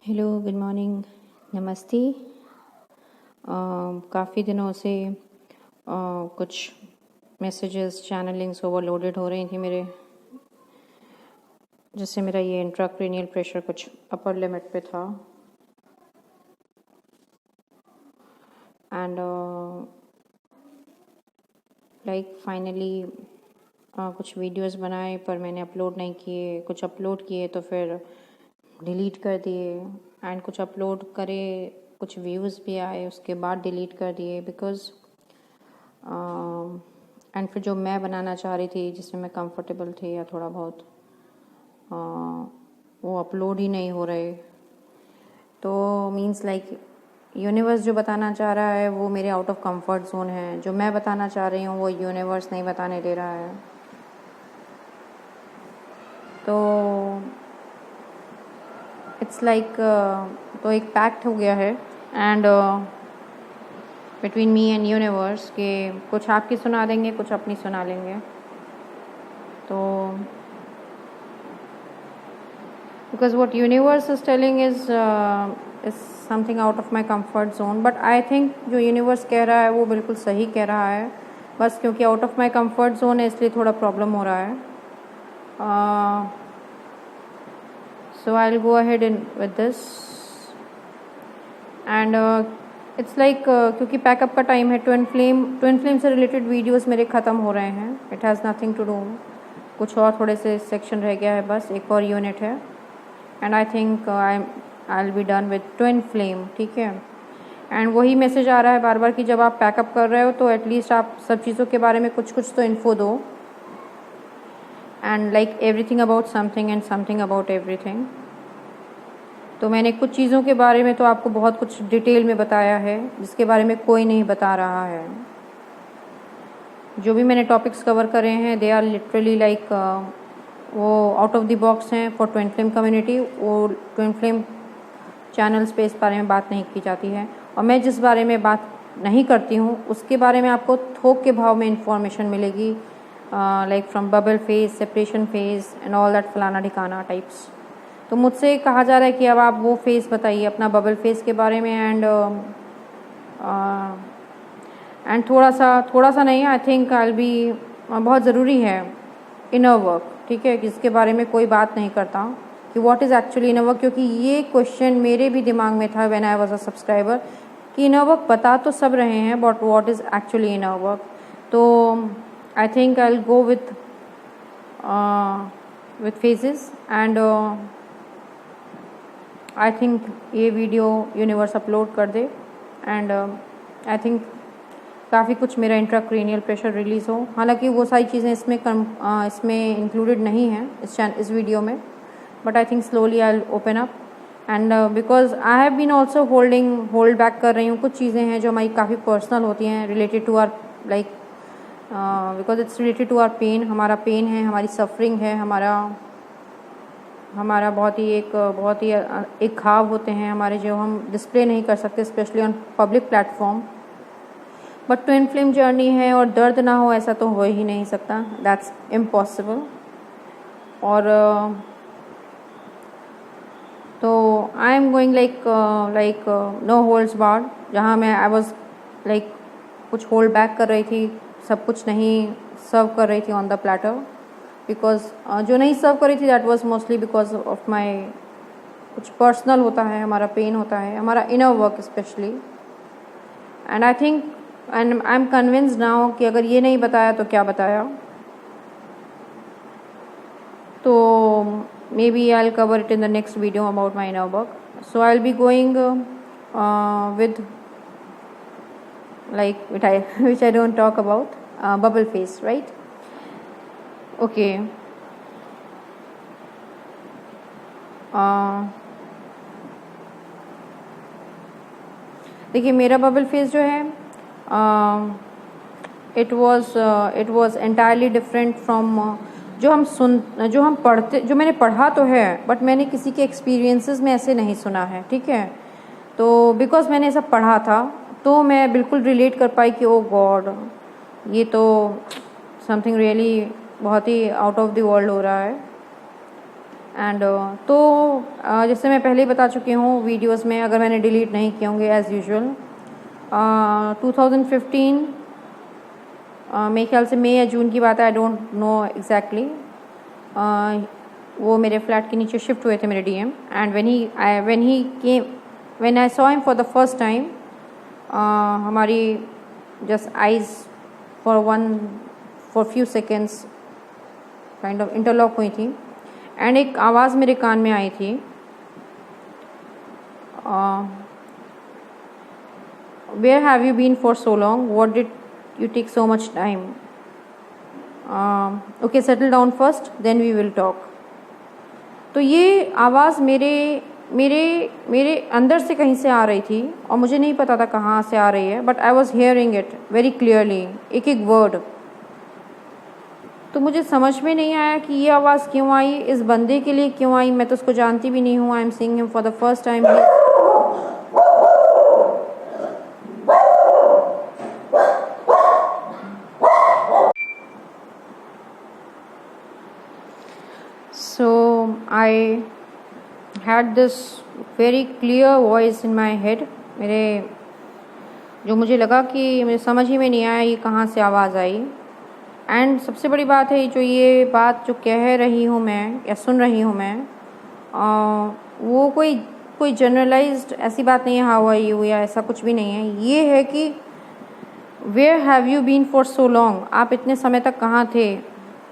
Hello, good morning, नमस्ते। काफ़ी दिनों से कुछ मैसेजेस चैनल लिंक्स ओवरलोडेड हो रही थी मेरे, जिससे मेरा ये इंट्राक्रैनियल प्रेशर कुछ अपर लिमिट पे था। एंड लाइक फाइनली कुछ वीडियोस बनाए, पर मैंने अपलोड नहीं किए। कुछ अपलोड किए तो फिर डिलीट कर दिए, एंड कुछ अपलोड करे, कुछ व्यूज़ भी आए, उसके बाद डिलीट कर दिए बिकॉज़ एंड फिर जो मैं बनाना चाह रही थी, जिसमें मैं कंफर्टेबल थी या थोड़ा बहुत, वो अपलोड ही नहीं हो रहे। तो मीन्स लाइक यूनिवर्स जो बताना चाह रहा है वो मेरे आउट ऑफ कंफर्ट जोन है, जो मैं बताना चाह रही हूँ वो यूनिवर्स नहीं बताने दे रहा है। तो इट्स लाइक तो एक पैक्ट हो गया है and between me and universe के कुछ आपकी सुना देंगे, कुछ अपनी सुना लेंगे। तो because what universe is telling is something out of my comfort zone, but I think जो universe कह रहा है वो बिल्कुल सही कह रहा है, बस क्योंकि out of my comfort zone है इसलिए थोड़ा प्रॉब्लम हो रहा है। So I'll go ahead with this and it's like क्योंकि पैकअप का टाइम है, ट्विन फ्लेम से रिलेटेड वीडियोस मेरे ख़त्म हो रहे हैं। It has nothing to do, कुछ और थोड़े से सेक्शन रह गया है, बस एक और यूनिट है and I think I will be done with twin flame. ठीक है, एंड वही मैसेज आ रहा है बार बार कि जब आप पैकअप कर रहे हो तो एटलीस्ट आप सब चीज़ों के बारे में कुछ तो इन्फो दो, and like everything about something and something about everything. तो मैंने कुछ चीज़ों के बारे में तो आपको बहुत कुछ डिटेल में बताया है, जिसके बारे में कोई नहीं बता रहा है। जो भी मैंने टॉपिक्स कवर करे हैं दे आर लिटरली लाइक वो आउट ऑफ द बॉक्स हैं फॉर ट्विन फ्लेम कम्युनिटी। वो ट्विन फ्लेम चैनल्स पे इस बारे में बात नहीं की जाती है, और मैं जिस बारे में बात नहीं करती हूँ उसके बारे में आपको थोक के भाव में इंफॉर्मेशन मिलेगी, like from bubble phase, separation phase and all that फलाना ठिकाना टाइप्स। तो मुझसे कहा जा रहा है कि अब आप वो फेज़ बताइए अपना, बबल फेज़ के बारे में, एंड थोड़ा सा नहीं, आई थिंक आई बी बहुत ज़रूरी है इनर वर्क। ठीक है, जिसके बारे में कोई बात नहीं करता कि what is actually inner work, क्योंकि ये क्वेश्चन मेरे भी दिमाग में था when I was a subscriber कि इनर वर्क बता तो सब रहे हैं but what is actually inner work. तो I think I will go with phases and I think ये वीडियो यूनिवर्स अपलोड कर दे एंड आई थिंक काफ़ी कुछ मेरा इंट्राक्रैनियल प्रेशर रिलीज़ हो। हालांकि वो सारी चीज़ें इसमें इंक्लूडेड नहीं हैं इस वीडियो में, but I think slowly I will open up and because I have been also hold back कर रही हूँ। कुछ चीज़ें हैं जो हमारी काफ़ी पर्सनल होती हैं, related to our like because it's related to our pain. हमारा पेन है, हमारी सफरिंग है, हमारा बहुत ही एक घाव होते हैं हमारे, जो हम डिस्प्ले नहीं कर सकते specially on public platform. But twin flame journey है और दर्द ना हो ऐसा तो हो ही नहीं सकता, दैट्स इम्पॉसिबल। और तो I am going like no holds barred, जहाँ मैं आई वॉज लाइक कुछ होल्ड बैक कर रही थी, सब कुछ नहीं सर्व कर रही थी ऑन द प्लेटर, बिकॉज जो नहीं सर्व करी थी that was mostly because of my कुछ पर्सनल होता है, हमारा पेन होता है, हमारा inner work specially. And I think and I am convinced now कि अगर ये नहीं बताया तो क्या बताया। तो maybe I will cover it in the next video about my inner work. So I will be going with like which I don't talk about, bubble phase, right? Okay. देखिए मेरा बबल फेज जो है it was entirely different from जो मैंने पढ़ा तो है, but मैंने किसी के एक्सपीरियंसेस में ऐसे नहीं सुना है। ठीक है, तो बिकॉज मैंने ऐसा पढ़ा था तो मैं बिल्कुल रिलेट कर पाई कि ओ गॉड, ये तो समथिंग रियली बहुत ही आउट ऑफ द वर्ल्ड हो रहा है। एंड तो जैसे मैं पहले ही बता चुकी हूँ वीडियोस में, अगर मैंने डिलीट नहीं किए होंगे एज़ यूजुअल, 2015 मेरे ख्याल से मई या जून की बात है, आई डोंट नो एग्जैक्टली। वो मेरे फ्लैट के नीचे शिफ्ट हुए थे मेरे DM, and when I saw him for the first time, हमारी just eyes for few seconds kind of interlock हुई थी, एंड एक आवाज़ मेरे कान में आई थी, where have you been for so long, what did you take so much time, okay settle down first then we will talk. तो ये आवाज़ मेरे अंदर से कहीं से आ रही थी और मुझे नहीं पता था कहाँ से आ रही है, but I was hearing it very clearly, एक एक वर्ड। तो मुझे समझ में नहीं आया कि ये आवाज़ क्यों आई, इस बंदे के लिए क्यों आई, मैं तो उसको जानती भी नहीं हूँ, I am seeing him for the first time. So I had this very clear voice in my head, जो मुझे लगा कि मुझे समझ ही में नहीं आया ये कहाँ से आवाज़ आई। एंड सबसे बड़ी बात है जो ये बात जो कह रही हूँ मैं या सुन रही हूँ मैं, वो कोई जनरलाइज्ड ऐसी बात नहीं है, हाउ आर यू या ऐसा कुछ भी नहीं है। ये है कि where have you been for so long, आप इतने समय तक कहाँ थे,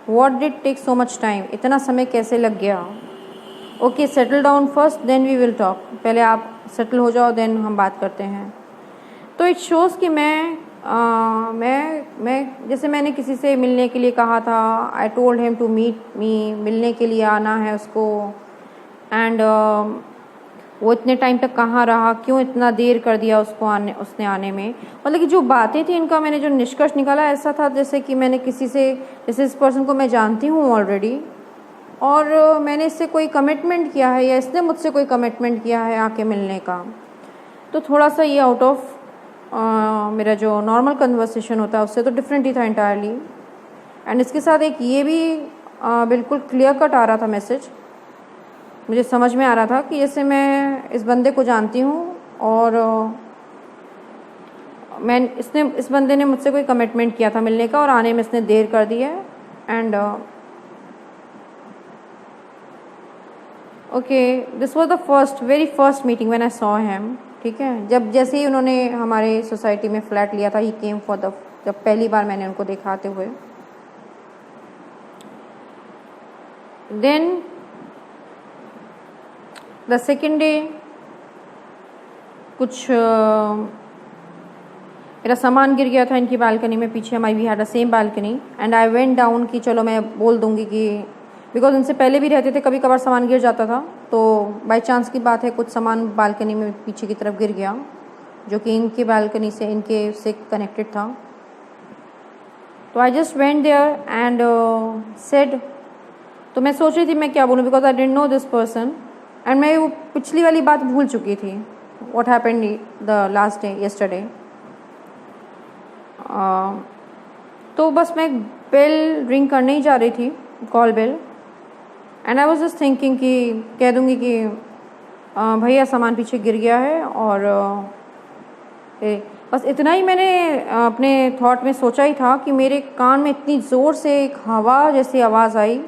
what did take so much time, इतना समय कैसे लग गया, okay settle down first then we will talk, पहले आप सेटल हो जाओ देन हम बात करते हैं। तो इट शोज़ कि मैं जैसे मैंने किसी से मिलने के लिए कहा था, I told him to meet me, मिलने के लिए आना है उसको, एंड वो इतने टाइम तक कहाँ रहा, क्यों इतना देर कर दिया उसने आने में। मतलब कि जो बातें थी इनका, मैंने जो निष्कर्ष निकाला ऐसा था जैसे कि मैंने जैसे इस पर्सन को मैं जानती हूँ ऑलरेडी, और मैंने इससे कोई कमिटमेंट किया है या इसने मुझसे कोई कमिटमेंट किया है आके मिलने का। तो थोड़ा सा ये आउट ऑफ मेरा जो नॉर्मल कन्वर्सेशन होता है उससे तो डिफरेंट ही था इंटायरली। एंड इसके साथ एक ये भी बिल्कुल क्लियर कट आ रहा था मैसेज, मुझे समझ में आ रहा था कि जैसे मैं इस बंदे को जानती हूँ और इस बंदे ने मुझसे कोई कमिटमेंट किया था मिलने का और आने में इसने देर कर दी है। And okay this was the very first meeting when I saw him, ठीक है। जैसे ही उन्होंने हमारे सोसाइटी में फ्लैट लिया था, ही केम जब पहली बार मैंने उनको देखा आते हुए। देन द सेकेंड डे कुछ मेरा सामान गिर गया था इनकी बालकनी में पीछे, we had the same balcony, and I went down कि चलो मैं बोल दूंगी कि बिकॉज इनसे पहले भी रहते थे, कभी कभार सामान गिर जाता था, तो बाय चांस की बात है कुछ सामान बालकनी में पीछे की तरफ गिर गया जो कि इनकी बालकनी से कनेक्टेड था। तो I just went there and said, तो मैं सोच रही थी मैं क्या बोलूँ because I didn't know this person, एंड मैं वो पिछली वाली बात भूल चुकी थी, what happened the last day yesterday. तो बस मैं बेल रिंग करने ही जा रही थी, call bell, and I was just thinking कि कह दूंगी कि भैया सामान पीछे गिर गया है, और बस इतना ही मैंने अपने थॉट में सोचा ही था कि मेरे कान में इतनी ज़ोर से एक हवा जैसी आवाज़ आई,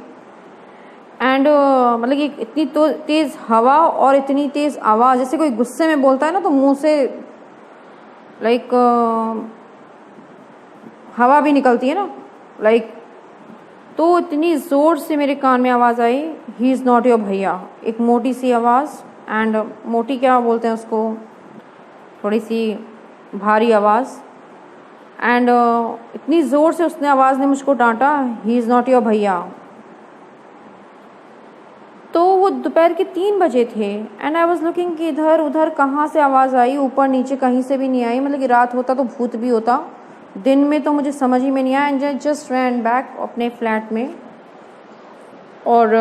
एंड मतलब कि इतनी तो तेज़ हवा और इतनी तेज़ आवाज़, जैसे कोई गुस्से में बोलता है ना तो मुंह से लाइक हवा भी निकलती है ना, लाइक, तो इतनी ज़ोर से मेरे कान में आवाज़ आई, ही इज़ नॉट योर भैया, एक मोटी सी आवाज़, एंड मोटी क्या बोलते हैं उसको, थोड़ी सी भारी आवाज़, एंड इतनी ज़ोर से उसने आवाज़ ने मुझको डांटा, ही इज़ नॉट योर भैया। तो वो दोपहर के 3 बजे थे, एंड आई वॉज लुकिंग कि इधर उधर कहाँ से आवाज़ आई, ऊपर नीचे कहीं से भी नहीं आई, मतलब कि रात होता तो भूत भी होता, दिन में तो मुझे समझ ही में नहीं आया। एंड जस्ट रैन बैक अपने फ्लैट में, और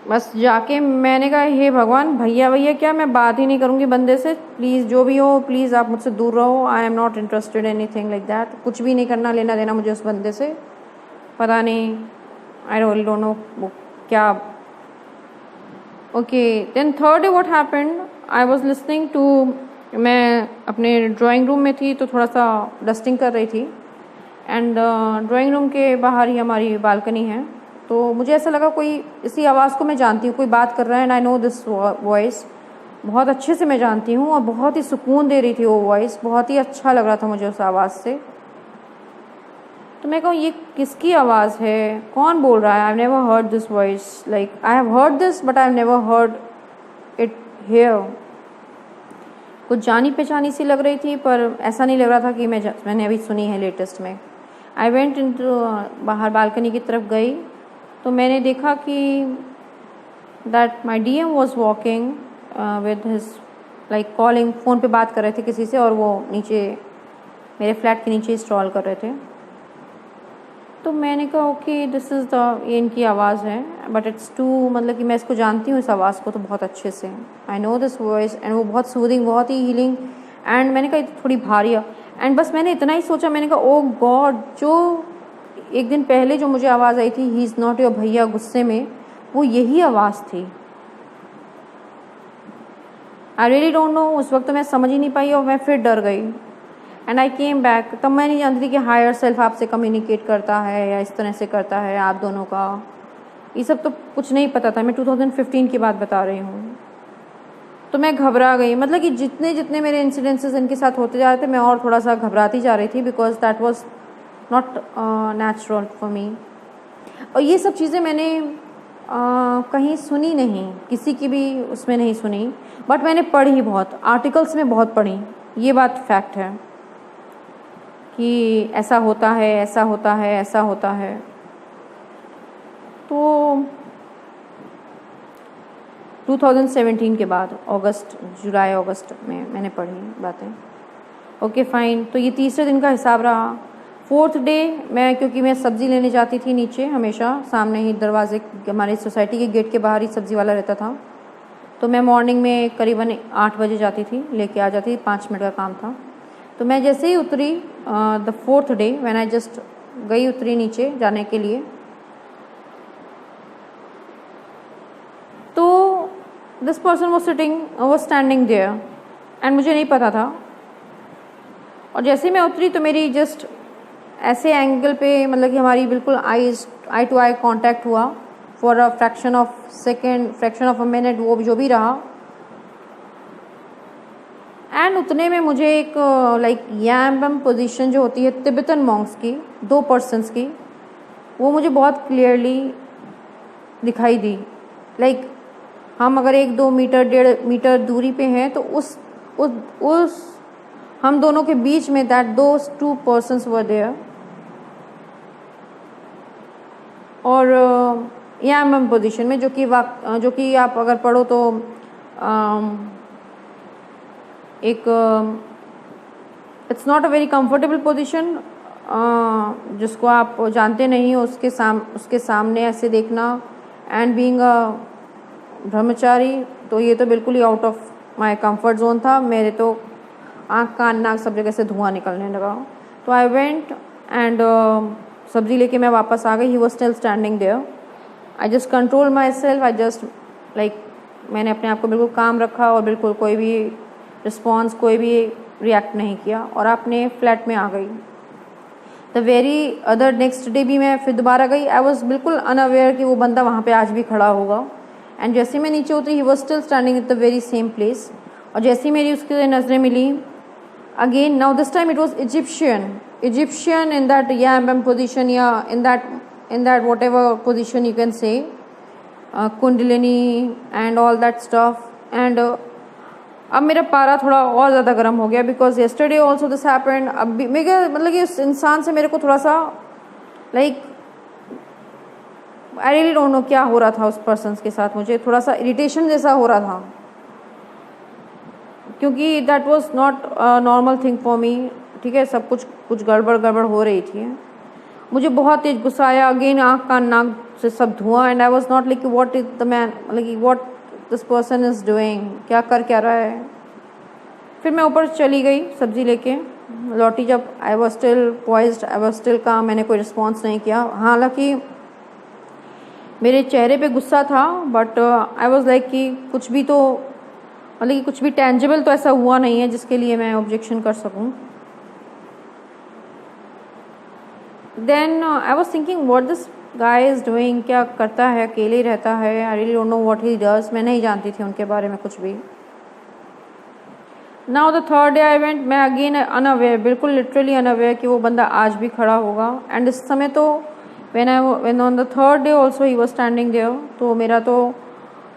बस जाके मैंने कहा हे भगवान, भैया क्या, मैं बात ही नहीं करूँगी बंदे से, प्लीज़ जो भी हो प्लीज़ आप मुझसे दूर रहो, आई am not interested anything like that, कुछ भी नहीं करना लेना देना मुझे उस बंदे से, पता नहीं आई रियली डोंट नो वो क्या। Okay, then third day what happened, I was listening to, मैं अपने ड्राइंग रूम में थी तो थोड़ा सा डस्टिंग कर रही थी एंड ड्राइंग रूम के बाहर ही हमारी बालकनी है। तो मुझे ऐसा लगा कोई, इसी आवाज़ को मैं जानती हूँ, कोई बात कर रहा है and I know this voice, बहुत अच्छे से मैं जानती हूँ और बहुत ही सुकून दे रही थी वो वॉइस, बहुत ही अच्छा लग रहा था मुझे उस आवाज़ से। तो मैं कहूँ ये किसकी आवाज़ है, कौन बोल रहा है? I have never heard this voice, like I have heard this but I have never heard it here. कुछ जानी पहचानी सी लग रही थी पर ऐसा नहीं लग रहा था कि मैंने अभी सुनी है लेटेस्ट में। आई वेंट इनटू, बाहर बालकनी की तरफ गई तो मैंने देखा कि that my DM was walking with his like calling, phone पे बात कर रहे थे किसी से और वो नीचे मेरे फ्लैट के नीचे स्क्रॉल कर रहे थे। तो मैंने कहा ओके दिस इज़ द, ये इनकी आवाज़ है बट इट्स टू, मतलब कि मैं इसको जानती हूँ इस आवाज़ को तो बहुत अच्छे से, I know this voice and वो बहुत सूदिंग, बहुत ही हीलिंग। एंड मैंने कहा थोड़ी भारी है एंड बस मैंने इतना ही सोचा, मैंने कहा ओ गॉड, जो एक दिन पहले जो मुझे आवाज़ आई थी ही इज़ नॉट योर भैया गुस्से में, वो यही आवाज़ थी। आई रियली डोंट नो, उस वक्त तो मैं समझ ही नहीं पाई और मैं फिर डर गई एंड आई केम बैक। तब मैं नहीं जानती थी कि हायर सेल्फ आपसे कम्युनिकेट करता है या इस तरह से करता है आप दोनों का, ये सब तो कुछ नहीं पता था। मैं 2015 की बात बता रही हूँ। तो मैं घबरा गई, मतलब कि जितने जितने मेरे इंसिडेंसेस इनके साथ होते जा रहे थे मैं और थोड़ा सा घबराती जा रही थी because that was not natural for me. और ये सब चीज़ें मैंने कहीं सुनी नहीं, किसी की भी उसमें नहीं सुनी, बट मैंने पढ़ी बहुत, आर्टिकल्स में बहुत पढ़ी, ये बात फैक्ट है कि ऐसा होता है, ऐसा होता है, ऐसा होता है। तो 2017 के बाद अगस्त, जुलाई अगस्त में मैंने पढ़ी बातें। ओके फाइन, तो ये तीसरे दिन का हिसाब रहा। फोर्थ डे मैं, क्योंकि मैं सब्ज़ी लेने जाती थी नीचे, हमेशा सामने ही दरवाजे, हमारी सोसाइटी के गेट के बाहर ही सब्ज़ी वाला रहता था, तो मैं मॉर्निंग में करीबन 8 बजे जाती थी, लेके आ जाती थी, 5 मिनट का काम था। तो मैं जैसे ही उतरी the fourth day when I just गई, उतरी नीचे जाने के लिए, तो this person was sitting, was standing there एंड मुझे नहीं पता था। और जैसे ही मैं उतरी तो मेरी जस्ट ऐसे एंगल पे, मतलब कि हमारी बिल्कुल आई टू आई कांटेक्ट हुआ for a fraction of second, fraction of a minute, वो जो भी रहा। एंड उतने में मुझे एक लाइक याम्बम पोजीशन जो होती है तिब्बतन मॉन्क्स की, 2 पर्सन्स की, वो मुझे बहुत क्लियरली दिखाई दी। लाइक हम अगर 1-2 मीटर 1.5 मीटर दूरी पे हैं तो उस हम दोनों के बीच में that those 2 persons were there. और याम्बम पोजीशन में, जो कि आप अगर पढ़ो तो एक it's not a very comfortable position, जिसको आप जानते नहीं हो उसके सामने ऐसे देखना एंड बीइंग अ ब्रह्मचारी, तो ये तो बिल्कुल ही out of my comfort zone था। मेरे तो आँख कान नाक सब जगह से धुआं निकलने लगा। तो आई वेंट एंड सब्जी लेके मैं वापस आ गई। He was still standing there. I just control myself, I just like, मैंने अपने आप को बिल्कुल काम रखा और बिल्कुल कोई भी रिस्पॉन्स, कोई भी रिएक्ट नहीं किया और अपने फ्लैट में आ गई। The very other next day भी मैं फिर दोबारा गई। आई वॉज बिल्कुल अनअवेयर कि वो बंदा वहाँ पे आज भी खड़ा होगा। एंड जैसे ही मैं नीचे उतरी, he was still standing at the very same place. और जैसे ही मेरी उसकी नज़रें मिली, again now this time it was Egyptian in that याम्बम पोजिशन, या in that whatever position you can say, kundalini and all that stuff. And अब मेरा पारा थोड़ा और ज़्यादा गर्म हो गया because yesterday also this happened. अब भी मेरे, मतलब कि उस इंसान से मेरे को थोड़ा सा like, I really don't no क्या हो रहा था उस पर्सन के साथ, मुझे थोड़ा सा इरिटेशन जैसा हो रहा था क्योंकि that was not normal thing for me. ठीक है, सब कुछ गड़बड़ हो रही थी। मुझे बहुत तेज गुस्सा आया। अगेन आँख कान नाक से सब धुआं and I was not like what is the man, like what this person is doing, क्या रहा है। फिर मैं ऊपर चली गई सब्जी लेके, लौटी जब, I was still poised, I was still काम, मैंने कोई रिस्पॉन्स नहीं किया। हालांकि मेरे चेहरे पे गुस्सा था, बट आई वॉज लाइक कि कुछ भी तो मतलब कि कुछ भी टेंजिबल तो ऐसा हुआ नहीं है जिसके लिए मैं ऑब्जेक्शन कर सकूं। Then I was thinking what this guy is doing, क्या करता है, अकेले ही रहता है, I really don't know what he does. मैं नहीं जानती थी उनके बारे में कुछ भी। Now the third day I went, मैं अगेन अनअवेयर, बिल्कुल लिटरली अनअवेयर कि वो बंदा आज भी खड़ा होगा। एंड इस समय तो when on the third day also he was standing there, तो मेरा तो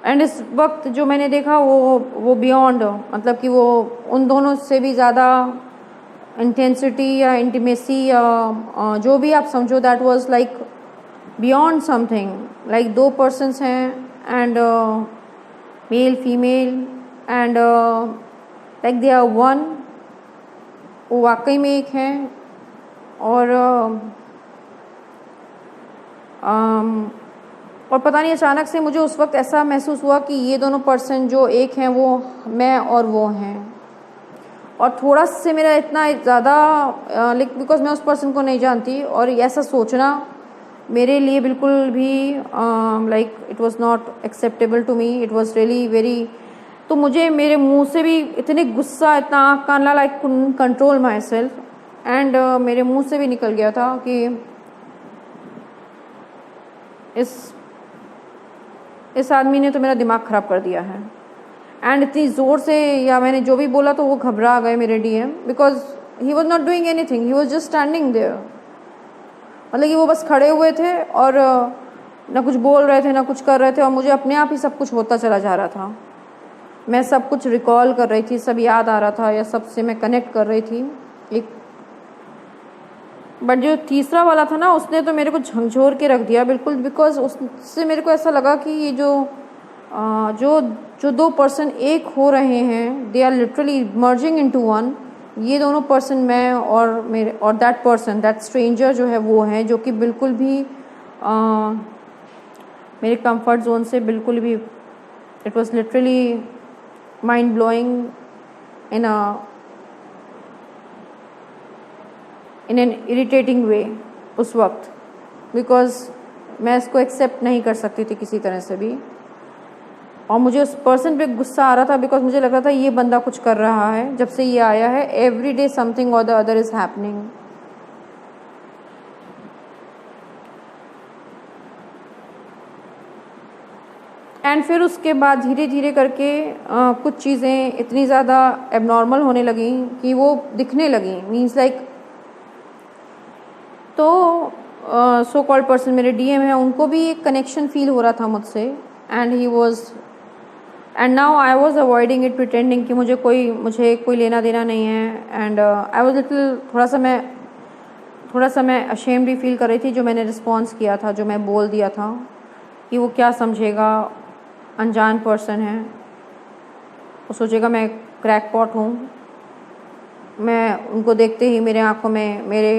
एंड इस वक्त जो मैंने देखा वो बियॉन्ड, मतलब कि वो उन दोनों से भी ज़्यादा इंटेंसिटी या इंटीमेसी या जो भी आप समझो, that was like beyond something. Like दो पर्सन्स हैं and male female and like they are one, वो वाकई में एक हैं। और पता नहीं अचानक से मुझे उस वक्त ऐसा महसूस हुआ कि ये दोनों पर्सन जो एक हैं वो मैं और वो हैं। और थोड़ा से मेरा इतना ज़्यादा लाइक बिकॉज मैं उस पर्सन को नहीं जानती, और ऐसा सोचना मेरे लिए बिल्कुल भी like it was not acceptable to me, it was really very. तो मुझे मेरे मुंह से भी इतने गुस्सा, इतना आँख कान ला, like control myself, and मेरे मुंह से भी निकल गया था कि इस आदमी ने तो मेरा दिमाग ख़राब कर दिया है। एंड इतनी ज़ोर से, या मैंने जो भी बोला तो वो घबरा गए मेरे DM, because he was not doing anything, he was just standing there. मतलब कि वो बस खड़े हुए थे और ना कुछ बोल रहे थे ना कुछ कर रहे थे, और मुझे अपने आप ही सब कुछ होता चला जा रहा था। मैं सब कुछ रिकॉल कर रही थी, सब याद आ रहा था, या सबसे मैं कनेक्ट कर रही थी एक। बट जो तीसरा वाला था ना, उसने तो मेरे को झंझोर के रख दिया बिल्कुल, बिकॉज उससे मेरे को ऐसा लगा कि ये जो दो पर्सन एक हो रहे हैं, they are literally merging into one. ये दोनों पर्सन, मैं और दैट पर्सन, दैट स्ट्रेंजर जो है वो है, जो कि बिल्कुल भी मेरे कंफर्ट जोन से बिल्कुल भी, it was literally mind blowing in an irritating way उस वक्त, बिकॉज मैं इसको एक्सेप्ट नहीं कर सकती थी किसी तरह से भी। और मुझे उस पर्सन पे गुस्सा आ रहा था, बिकॉज मुझे लग रहा था ये बंदा कुछ कर रहा है जब से ये आया है। एवरी डे समथिंग और the other is happening. And फिर उसके बाद धीरे धीरे करके कुछ चीज़ें इतनी ज़्यादा एबनॉर्मल होने लगी कि वो दिखने लगी, मीन्स लाइक तो सो कॉल्ड पर्सन मेरे डीएम है, उनको भी एक कनेक्शन फील हो रहा था मुझसे। And now I was avoiding it, pretending कि मुझे कोई लेना देना नहीं है। एंड आई वॉज लिटिल, थोड़ा सा मैं अशेम्ड भी फील कर रही थी जो मैंने रिस्पॉन्स किया था, जो मैं बोल दिया था कि वो क्या समझेगा, अनजान पर्सन है, वो सोचेगा मैं क्रैकपॉट हूँ। मैं उनको देखते ही मेरे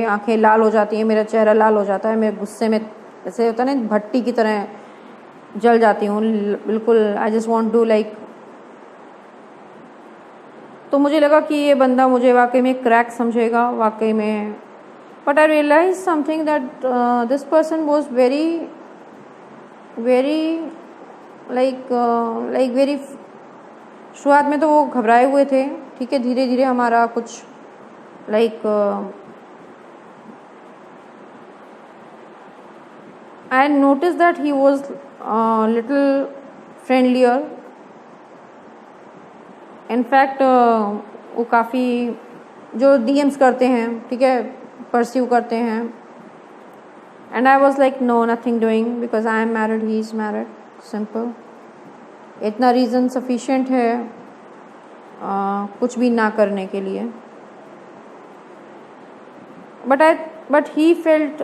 आंखें लाल हो जाती हैं, मेरा चेहरा लाल हो जाता है, मेरे गुस्से में ऐसे होता है ना, भट्टी की तरह जल जाती हूँ बिल्कुल। I just want to like, तो मुझे लगा कि ये बंदा मुझे वाकई में क्रैक समझेगा, वाकई में। But I realize something that this person was very like very, शुरुआत में तो वो घबराए हुए थे, ठीक है। धीरे धीरे हमारा कुछ like I notice that he was little friendlier. In fact वो काफ़ी जो डीएम्स करते हैं, ठीक है, परस्यू करते हैं। And I was like no, nothing doing, because I am married, he is married, simple. इतना रीज़न सफिशेंट है कुछ भी ना करने के लिए। But he felt,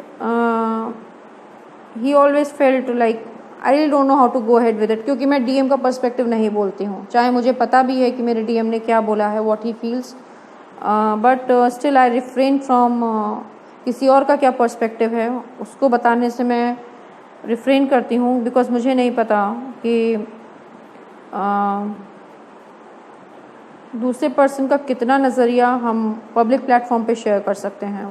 he always felt like I really don't know how to go ahead with it, क्योंकि मैं डीएम का पर्सपेक्टिव नहीं बोलती हूँ, चाहे मुझे पता भी है कि मेरे डीएम ने क्या बोला है, what he feels, but still I refrain from किसी और का क्या पर्सपेक्टिव है उसको बताने से मैं रिफ्रेन करती हूँ, बिकॉज मुझे नहीं पता कि दूसरे पर्सन का कितना नज़रिया हम पब्लिक प्लेटफॉर्म पे शेयर कर सकते हैं।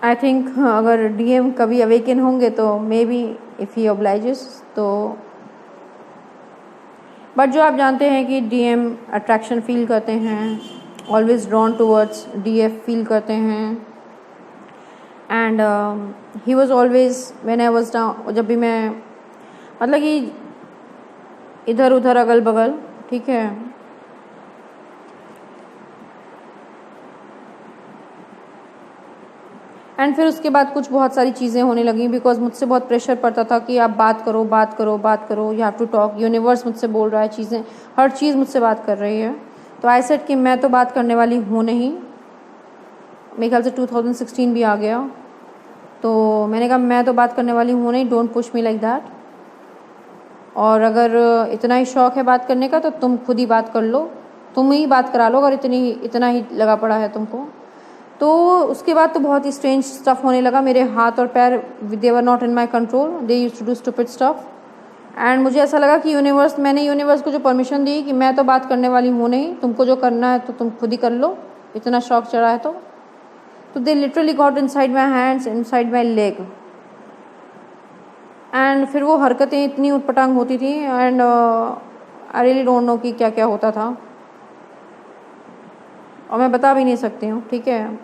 आई थिंक अगर डीएम कभी अवेकन होंगे तो मे बी इफ़ ही ऑब्लाइजेस तो, बट जो आप जानते हैं कि डीएम अट्रैक्शन फील करते हैं, always drawn towards DF feel करते हैं। And he was always when I was down, जब भी मैं मतलब कि इधर उधर अगल बगल, ठीक है, एंड फिर उसके बाद कुछ बहुत सारी चीज़ें होने लगी बिकॉज मुझसे बहुत प्रेशर पड़ता था कि आप बात करो बात करो बात करो, you have to talk, universe मुझसे बोल रहा है, चीज़ें हर चीज़ मुझसे बात कर रही है। तो आई सेड कि मैं तो बात करने वाली हूँ नहीं। मेरे ख्याल से 2016 भी आ गया, तो मैंने कहा मैं तो बात करने वाली हूँ नहीं, don't push me like that. और अगर इतना ही शौक़ है बात करने का तो तुम खुद ही बात कर लो, तुम ही बात करा लो अगर इतना ही लगा पड़ा है तुमको। तो उसके बाद तो बहुत ही स्ट्रेंज स्टफ होने लगा, मेरे हाथ और पैर they were not in my control, they used to do stupid stuff. And मुझे ऐसा लगा कि मैंने यूनिवर्स को जो परमिशन दी कि मैं तो बात करने वाली हूँ नहीं, तुमको जो करना है तो तुम खुद ही कर लो, इतना शौक चढ़ा है तो they literally got inside my hands, inside my leg. And फिर वो हरकतें इतनी उटपटांग होती थी and I really don't no कि क्या क्या होता था और मैं बता भी नहीं सकती हूँ, ठीक है।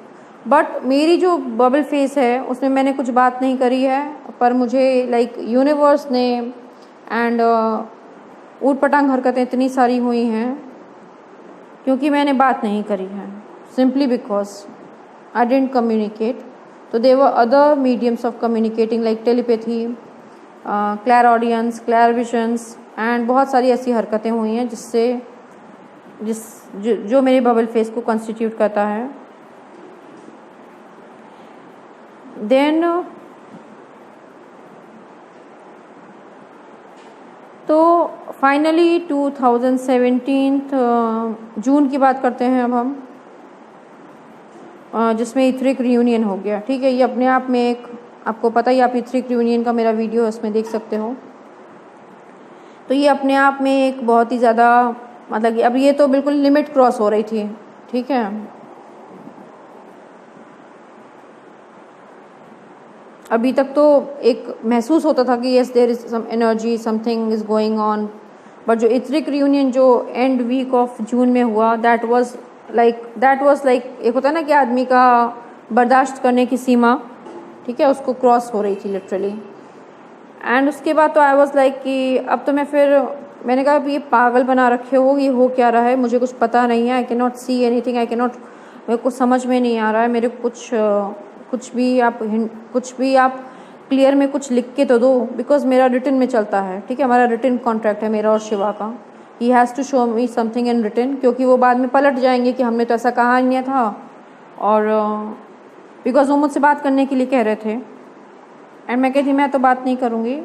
बट मेरी जो बबल फेस है उसमें मैंने कुछ बात नहीं करी है, पर मुझे लाइक यूनिवर्स ने एंड ऊट पटांग हरकतें इतनी सारी हुई हैं क्योंकि मैंने बात नहीं करी है, simply because I didn't communicate. तो there were other mediums of communicating like telepathy, clairaudience, clair visions and बहुत सारी ऐसी हरकतें हुई हैं जो मेरे बबल फेस को कॉन्स्टिट्यूट करता है। देन तो फाइनली 2017 जून की बात करते हैं अब हम, जिसमें इथरिक रियूनियन हो गया, ठीक है। ये अपने आप में एक, आपको पता ही, आप इथरिक रियूनियन का मेरा वीडियो इसमें देख सकते हो। तो ये अपने आप में एक बहुत ही ज़्यादा मतलब कि अब ये तो बिल्कुल लिमिट क्रॉस हो रही थी, ठीक है। अभी तक तो एक महसूस होता था कि yes there is some energy, something is going on, but जो इथरिक रियूनियन जो एंड वीक ऑफ जून में हुआ, दैट वाज लाइक एक होता है ना कि आदमी का बर्दाश्त करने की सीमा, ठीक है, उसको क्रॉस हो रही थी लिटरली। एंड उसके बाद तो आई वाज लाइक कि अब तो मैंने कहा ये पागल बना रखे हो, ये हो क्या रहा है, मुझे कुछ पता नहीं है, I can not see anything, मेरे को समझ में नहीं आ रहा है, मेरे कुछ भी आप क्लियर में कुछ लिख के तो दो, बिकॉज मेरा रिटन में चलता है, ठीक है, हमारा रिटन कॉन्ट्रैक्ट है मेरा और शिवा का, he has to show me something in written, क्योंकि वो बाद में पलट जाएंगे कि हमने तो ऐसा कहा ही नहीं था, और बिकॉज वो मुझसे बात करने के लिए कह रहे थे एंड मैं कहती मैं तो बात नहीं करूँगी,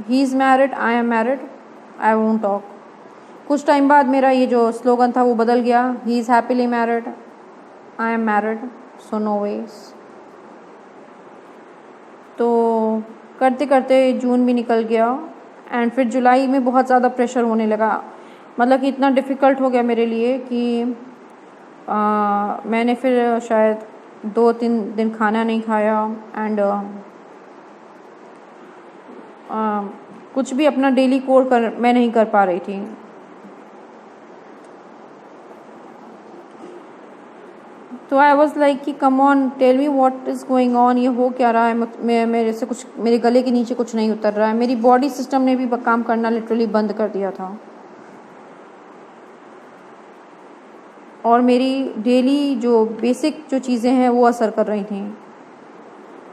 he is married, I am married, I won't talk. कुछ टाइम बाद मेरा ये जो स्लोगन था वो बदल गया, he is happily married, I am married, so no ways. तो करते करते जून भी निकल गया एंड फिर जुलाई में बहुत ज़्यादा प्रेशर होने लगा, मतलब कि इतना डिफ़िकल्ट हो गया मेरे लिए कि मैंने फिर शायद 2-3 दिन खाना नहीं खाया एंड कुछ भी अपना डेली कोड मैं नहीं कर पा रही थी। तो आई वॉज लाइक कि come on tell me what is going on, ये हो क्या रहा है, मेरे से कुछ, मेरे गले के नीचे कुछ नहीं उतर रहा है, मेरी बॉडी सिस्टम ने भी काम करना लिटरली बंद कर दिया था और मेरी डेली जो बेसिक जो चीज़ें हैं वो असर कर रही थी।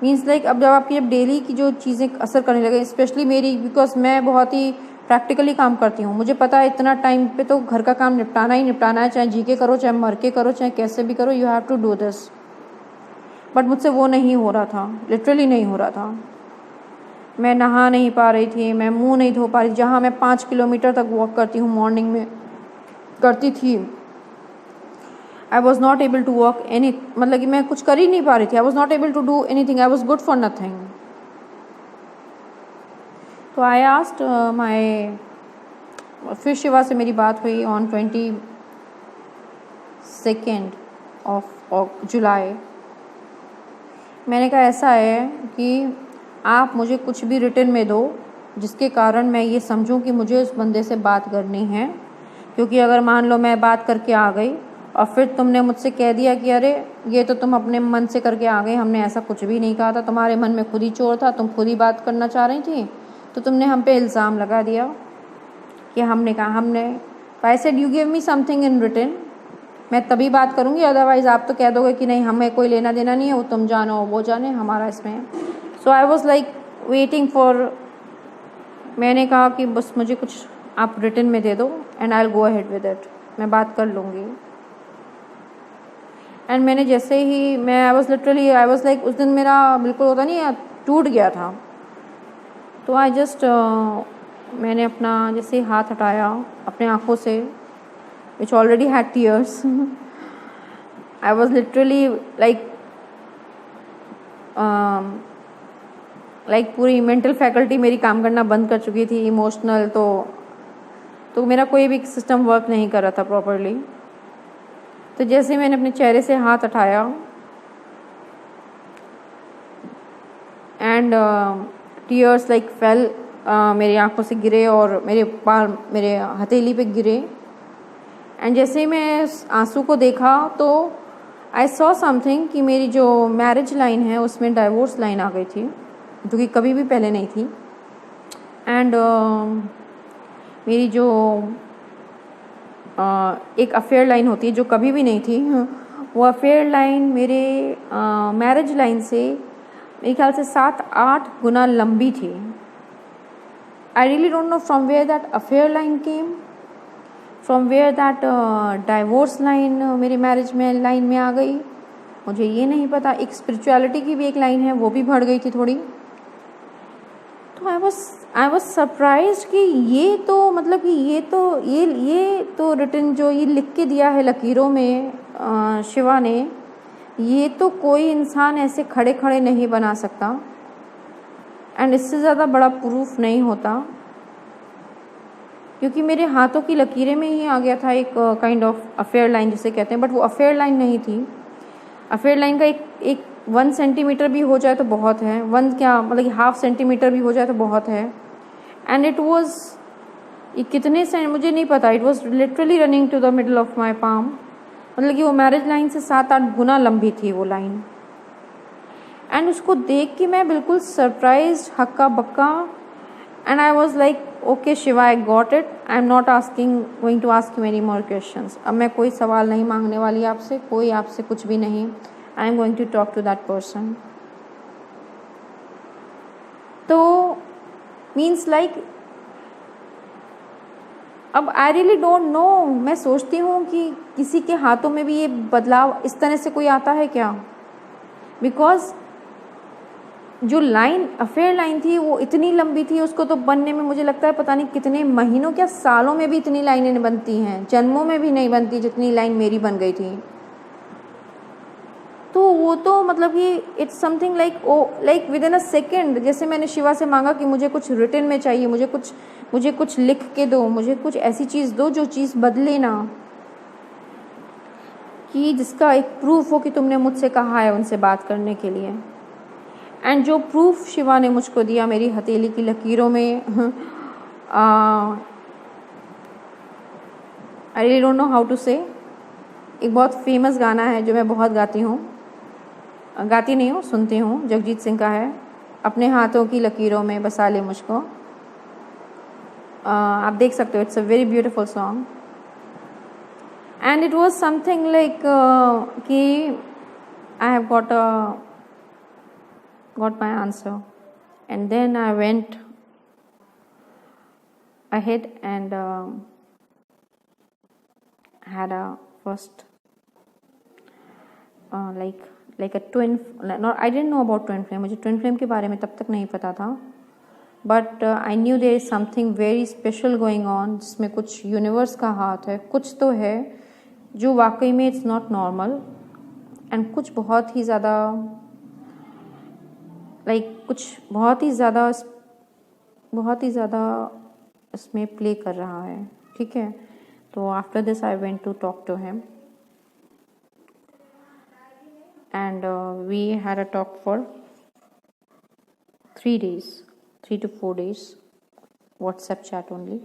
मीन्स लाइक अब जब डेली की जो चीज़ें असर करने लगे, स्पेशली मेरी, बिकॉज मैं बहुत ही प्रैक्टिकली काम करती हूँ, मुझे पता है इतना टाइम पे तो घर का काम निपटाना ही निपटाना है, चाहे जी के करो, चाहे मर के करो, चाहे कैसे भी करो, you have to do this. But मुझसे वो नहीं हो रहा था, लिटरली नहीं हो रहा था। मैं नहा नहीं पा रही थी, मैं मुंह नहीं धो पा रही, जहाँ मैं 5 किलोमीटर तक वॉक करती हूँ मॉर्निंग में करती थी, I was not able to walk any, मतलब कि मैं कुछ कर ही नहीं पा रही थी, I was not able to do anything, I was good for nothing. तो आई आस्क्ड फिर शिवा से मेरी बात हुई ऑन 22 of जुलाई मैंने कहा ऐसा है कि आप मुझे कुछ भी रिटन में दो जिसके कारण मैं ये समझूं कि मुझे उस बंदे से बात करनी है, क्योंकि अगर मान लो मैं बात करके आ गई और फिर तुमने मुझसे कह दिया कि अरे ये तो तुम अपने मन से करके आ गए, हमने ऐसा कुछ भी नहीं कहा था, तुम्हारे मन में खुद ही चोर था, तुम खुद ही बात करना चाह रही थी, तो तुमने हम पे इल्ज़ाम लगा दिया कि हमने कहा हमने। I said you give me something in written, मैं तभी बात करूँगी, अदरवाइज़ आप तो कह दोगे कि नहीं हमें कोई लेना देना नहीं है, वो तुम जानो वो जाने, हमारा इसमें। So I was like waiting for, मैंने कहा कि बस मुझे कुछ आप रिटन में दे दो and I will go ahead with it, मैं बात कर लूँगी। एंड मैंने जैसे ही मैं I was literally I was like, उस दिन मेरा बिल्कुल होता नहीं टूट गया था, तो आई जस्ट मैंने अपना जैसे हाथ हटाया अपने आँखों से विच already had tears. I was literally like पूरी मेंटल फैकल्टी मेरी काम करना बंद कर चुकी थी, इमोशनल तो मेरा कोई भी सिस्टम वर्क नहीं कर रहा था प्रॉपरली। तो जैसे मैंने अपने चेहरे से हाथ हटाया एंड टीयर्स लाइक फेल, मेरी आंखों से गिरे और मेरे हथेली पे गिरे। एंड जैसे ही मैं आंसू को देखा तो आई सॉ समथिंग कि मेरी जो मैरिज लाइन है उसमें डाइवोर्स लाइन आ गई थी, जो कि कभी भी पहले नहीं थी। एंड मेरी जो एक अफेयर लाइन होती है जो कभी भी नहीं थी, वो अफेयर लाइन मेरे मैरिज लाइन से मेरे ख्याल से 7-8 गुना लंबी थी। I really don't know from where that affair line came, from where that divorce line मेरी मैरिज में लाइन में आ गई, मुझे ये नहीं पता। एक स्पिरिचुअलिटी की भी एक लाइन है, वो भी बढ़ गई थी थोड़ी। तो आई वॉज सरप्राइज कि ये तो मतलब कि ये तो रिटन जो ये लिख के दिया है लकीरों में शिवा ने, ये तो कोई इंसान ऐसे खड़े खड़े नहीं बना सकता एंड इससे ज़्यादा बड़ा प्रूफ नहीं होता, क्योंकि मेरे हाथों की लकीरें में ही आ गया था एक काइंड ऑफ अफेयर लाइन जिसे कहते हैं, बट वो अफेयर लाइन नहीं थी। अफेयर लाइन का एक 1 सेंटीमीटर भी हो जाए तो बहुत है, 1 क्या मतलब 1/2 सेंटीमीटर भी हो जाए तो बहुत है। एंड इट वॉज, ये कितने से मुझे नहीं पता, it was literally running to the middle of my palm, मतलब कि वो मैरिज लाइन से 7-8 गुना लंबी थी वो लाइन। एंड उसको देख के मैं बिल्कुल सरप्राइज, हक्का बक्का, and I was like okay Shiva I got it, I am not going to ask you any more questions. अब मैं कोई सवाल नहीं मांगने वाली आपसे, कोई आपसे कुछ भी नहीं, I am going to talk to that person. तो मीन्स लाइक अब आई रियली डोंट नो, मैं सोचती हूँ कि किसी के हाथों में भी ये बदलाव इस तरह से कोई आता है क्या, बिकॉज जो लाइन अफेयर लाइन थी वो इतनी लंबी थी, उसको तो बनने में मुझे लगता है पता नहीं कितने महीनों क्या सालों में भी इतनी लाइनें नहीं बनती हैं, जन्मों में भी नहीं बनती जितनी लाइन मेरी बन गई थी। तो वो तो मतलब कि it's something like with in a second, जैसे मैंने शिवा से मांगा कि मुझे कुछ रिटन में चाहिए, मुझे कुछ लिख के दो, मुझे कुछ ऐसी चीज़ दो जो चीज़ बदले ना, कि जिसका एक प्रूफ हो कि तुमने मुझसे कहा है उनसे बात करने के लिए। एंड जो प्रूफ शिवा ने मुझको दिया मेरी हथेली की लकीरों में, I really don't know how to say. एक बहुत फेमस गाना है जो मैं बहुत गाती नहीं हूँ, सुनती हूँ, जगजीत सिंह का है, अपने हाथों की लकीरों में बसा ले मुझको। आप देख सकते हो, it's a very beautiful song. And it was something like कि I have got my answer, and then I went ahead and had a first like a twin, not I didn't know about twin flame, मुझे twin flame के बारे में तब तक नहीं पता था, but I knew there is something very special going on, जिसमें कुछ यूनिवर्स का हाथ है, कुछ तो है जो वाकई में it's not normal, and कुछ बहुत ही ज़्यादा कुछ बहुत ही ज़्यादा इसमें प्ले कर रहा है, ठीक है। तो after this I went to talk to him and and we had a talk for 3 days, 3 to 4 days, WhatsApp chat only.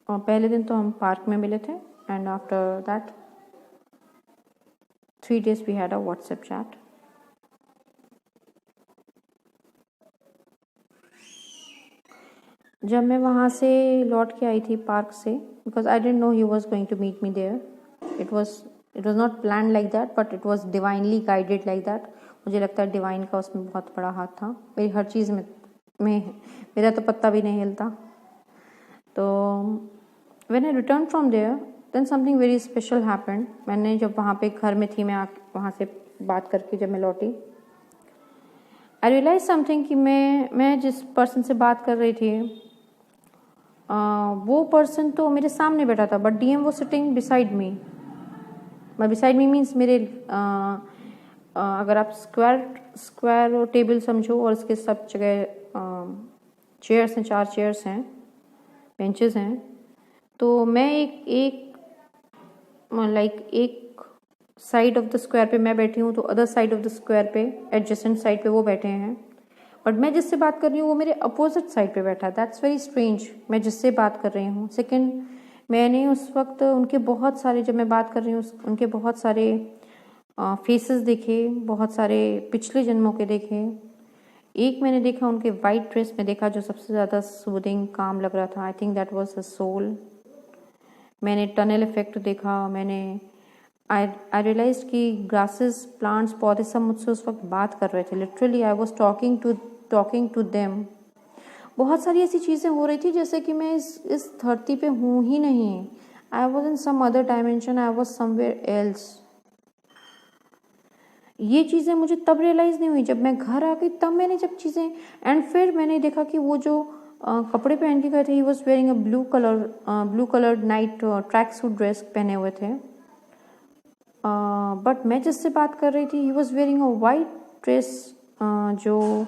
पहले दिन तो हम पार्क में मिले थे and after that 3 days we had a WhatsApp chat. जब मैं वहाँ से लौट के आई थी पार्क से, because I don't know he was going to meet me there, it was not plan like that but it was divinely guided like that. मुझे लगता है डिवाइन का उसमें बहुत बड़ा हाथ था. मेरी हर चीज़ में मेरा तो पत्ता भी नहीं हिलता. तो when I return from there then something very special happened. मैंने जब वहाँ पे घर में थी, मैं वहाँ से बात करके जब मैं लौटी, आई रियलाइज समथिंग कि मैं जिस पर्सन से बात कर रही थी वो पर्सन तो मेरे सामने बैठा था, बट डीएम वो sitting beside me. Beside me means मेरे अगर आप स्क्वायर टेबल समझो और उसके सब जगह चेयर्स हैं, 4 चेयर्स हैं, बेंचेस हैं. तो मैं एक साइड ऑफ द स्क्वायर पे मैं बैठी हूँ, तो other side of the square पे एडजेसेंट साइड पे वो बैठे हैं. बट मैं जिससे बात कर रही हूँ वो मेरे अपोजिट साइड पे बैठा है. That's very strange. मैं जिससे बात कर रही हूँ, सेकंड मैंने उस वक्त उनके बहुत सारे, जब मैं बात कर रही हूँ उनके बहुत सारे फेसेस देखे, बहुत सारे पिछले जन्मों के देखे. एक मैंने देखा उनके वाइट ड्रेस में देखा जो सबसे ज़्यादा सूदिंग काम लग रहा था. I think that was a soul. मैंने टनल इफेक्ट देखा. मैंने आई रियलाइज कि ग्रासेस, प्लांट्स, पौधे सब मुझसे उस वक्त बात कर रहे थे. Literally I was talking to them. बहुत सारी ऐसी चीज़ें हो रही थी जैसे कि मैं इस धरती पे हूँ ही नहीं. I was in some other dimension, I was somewhere else. ये चीज़ें मुझे तब रियलाइज़ नहीं हुई जब मैं घर आ गई, तब मैंने जब चीज़ें, एंड फिर मैंने देखा कि वो जो कपड़े पहन के गए थे, ही was wearing a blue coloured night track suit dress पहने हुए थे. बट मैं जिससे बात कर रही थी, he was wearing a white dress, जो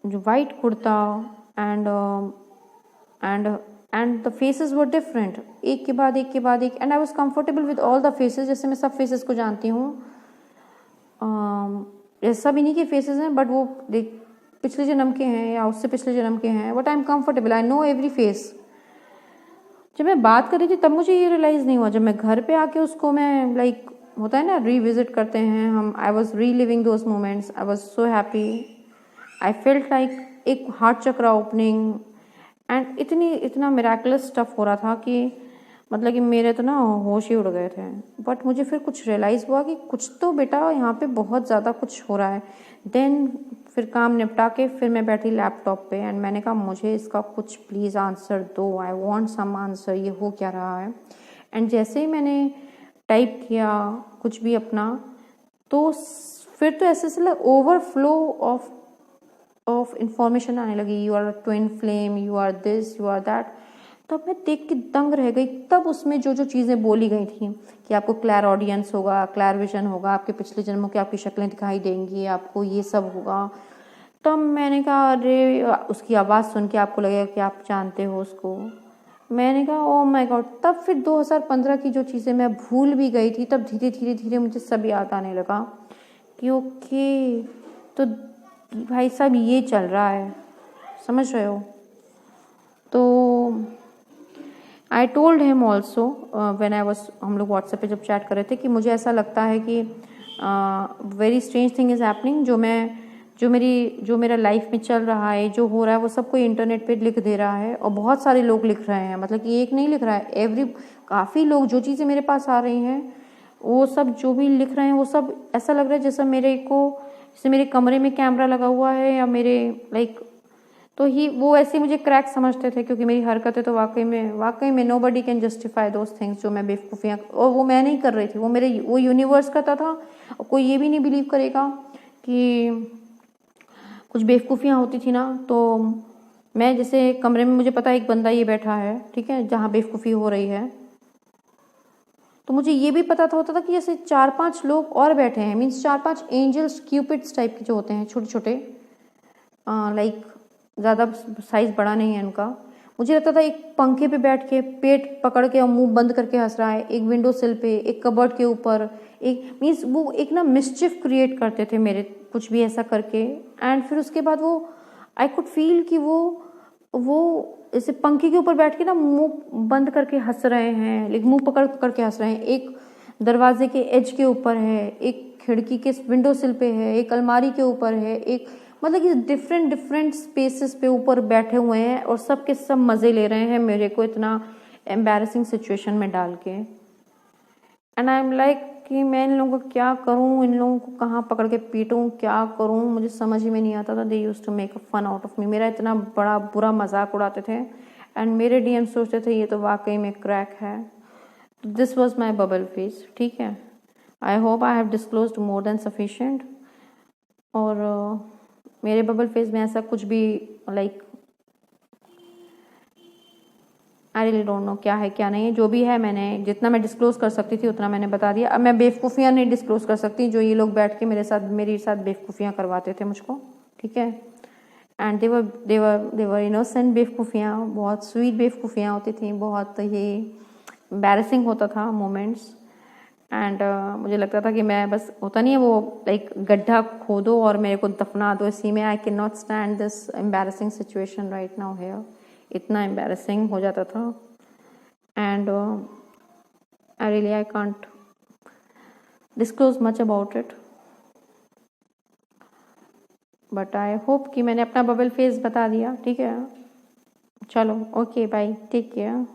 white kurta, and the faces were different, एक के बाद एक, and I was comfortable with all the faces. जैसे मैं सब फेसेस को जानती हूँ. ऐसा भी नहीं कि फेसेस हैं बट वो पिछले जन्म के हैं या उससे पिछले जन्म के हैं, but I am comfortable, I know every face. जब मैं बात कर रही थी तब मुझे ये रियलाइज़ नहीं हुआ. जब मैं घर पे आके उसको मैं होता है ना, रिविजिट करते हैं हम, I was reliving those moments. I was so happy. I felt like एक हार्ट चक्र ओपनिंग, एंड इतना मिराकुलस स्टफ हो रहा था कि मतलब कि मेरे तो ना होश ही उड़ गए थे. बट मुझे फिर कुछ रियलाइज़ हुआ कि कुछ तो बेटा यहाँ पे बहुत ज़्यादा कुछ हो रहा है. देन फिर काम निपटा के फिर मैं बैठी लैपटॉप पे, एंड मैंने कहा मुझे इसका कुछ प्लीज़ आंसर दो. आई वॉन्ट सम आंसर, ये हो क्या रहा है. एंड जैसे ही मैंने टाइप किया कुछ भी अपना, तो फिर तो ऐसे ओवरफ्लो ऑफ इंफॉर्मेशन आने लगी. You are a twin flame, you are this, you are that. तब मैं देख के दंग रह गई. तब उसमें जो चीज़ें बोली गई थी कि आपको क्लैर ऑडियंस होगा, क्लैर विजन होगा, आपके पिछले जन्मों की आपकी शक्लें दिखाई देंगी, आपको ये सब होगा. तब मैंने कहा अरे, उसकी आवाज़ सुन के आपको लगेगा कि आप जानते हो उसको. मैंने कहा ओ माय गॉड. तब फिर 2015 की जो चीज़ें मैं भूल भी गई थी, तब धीरे मुझे सब याद आने लगा कि ओके, तो भाई साहब ये चल रहा है, समझ रहे हो. तो आई told him also when I was, हम लोग व्हाट्सएप पे जब चैट कर रहे थे, कि मुझे ऐसा लगता है कि very strange thing is happening. जो मेरा लाइफ में चल रहा है, जो हो रहा है, वो सब कोई इंटरनेट पे लिख दे रहा है, और बहुत सारे लोग लिख रहे हैं. मतलब कि एक नहीं लिख रहा है, काफ़ी लोग, जो चीज़ें मेरे पास आ रही हैं वो सब जो भी लिख रहे हैं, वो सब ऐसा लग रहा है जैसे मेरे कमरे में कैमरा लगा हुआ है, या मेरे तो वो ऐसे मुझे क्रैक समझते थे, क्योंकि मेरी हरकतें तो वाकई में nobody can justify those things, जो मैं बेवकूफ़ियाँ, और वो मैं नहीं कर रही थी, वो यूनिवर्स करता था. और कोई ये भी नहीं बिलीव करेगा कि कुछ बेवकूफ़ियाँ होती थी ना. तो मैं जैसे कमरे में, मुझे पता है एक बंदा ये बैठा है, ठीक है, जहाँ बेवकूफ़ी हो रही है, तो मुझे ये भी पता होता था कि जैसे 4-5 लोग और बैठे हैं, मीन्स 4-5 एंजल्स, क्यूपिड्स टाइप के जो होते हैं, छोटे छोटे, लाइक ज़्यादा साइज़ बड़ा नहीं है उनका. मुझे लगता था एक पंखे पे बैठ के पेट पकड़ के और मुंह बंद करके हंस रहा है, एक विंडो सिल पे, एक कबर्ड के ऊपर, एक मीन्स वो एक ना मिस्चिफ क्रिएट करते थे मेरे, कुछ भी ऐसा करके। एंड फिर उसके बाद वो आई कुड फील कि वो ऐसे पंखे के ऊपर बैठ के ना मुंह बंद करके हंस रहे हैं, लाइक मुंह पकड़ पकड़ के हंस रहे हैं। एक दरवाजे के एज के ऊपर है, एक खिड़की के विंडो सिल पे है, एक अलमारी के ऊपर है, एक मतलब कि डिफरेंट डिफरेंट स्पेसेस पे ऊपर बैठे हुए हैं और सब के सब मज़े ले रहे हैं मेरे को इतना एम्बैरेसिंग सिचुएशन में डाल के। एंड आई एम लाइक कि मैं इन लोगों को क्या करूं, इन लोगों को कहाँ पकड़ के पीटूं, क्या करूं, मुझे समझ ही में नहीं आता था। They used to make a fun out of me, मेरा इतना बड़ा बुरा मजाक उड़ाते थे। एंड मेरे डीएम सोचते थे ये तो वाकई में क्रैक है। This was my bubble phase, ठीक है। I hope I have disclosed more than sufficient. और मेरे बबल फेज में ऐसा कुछ भी like I really don't no क्या है क्या नहीं है। जो भी है मैंने जितना मैं डिस्क्लोज कर सकती थी उतना मैंने बता दिया। अब मैं बेवकूफ़ियाँ नहीं डिस्क्लोज कर सकती जो ये लोग बैठ के मेरे साथ बेवकूफ़ियाँ करवाते थे मुझको, ठीक है। एंड देवर इनोसेंट बेवकूफ़ियाँ, बहुत स्वीट बेवकूफ़ियाँ होती थी, बहुत ये एम्बैरेसिंग होता था मोमेंट्स। एंड मुझे लगता था कि मैं बस होता नहीं है वो लाइक गड्ढा खोदो और मेरे को दफना दो इसी में। I can not stand this embarrassing situation right now here, इतना एम्बैरेसिंग हो जाता था। And I can't disclose much about it, but I hope कि मैंने अपना बबल फेस बता दिया, ठीक है। चलो ओके बाय, टेक केयर।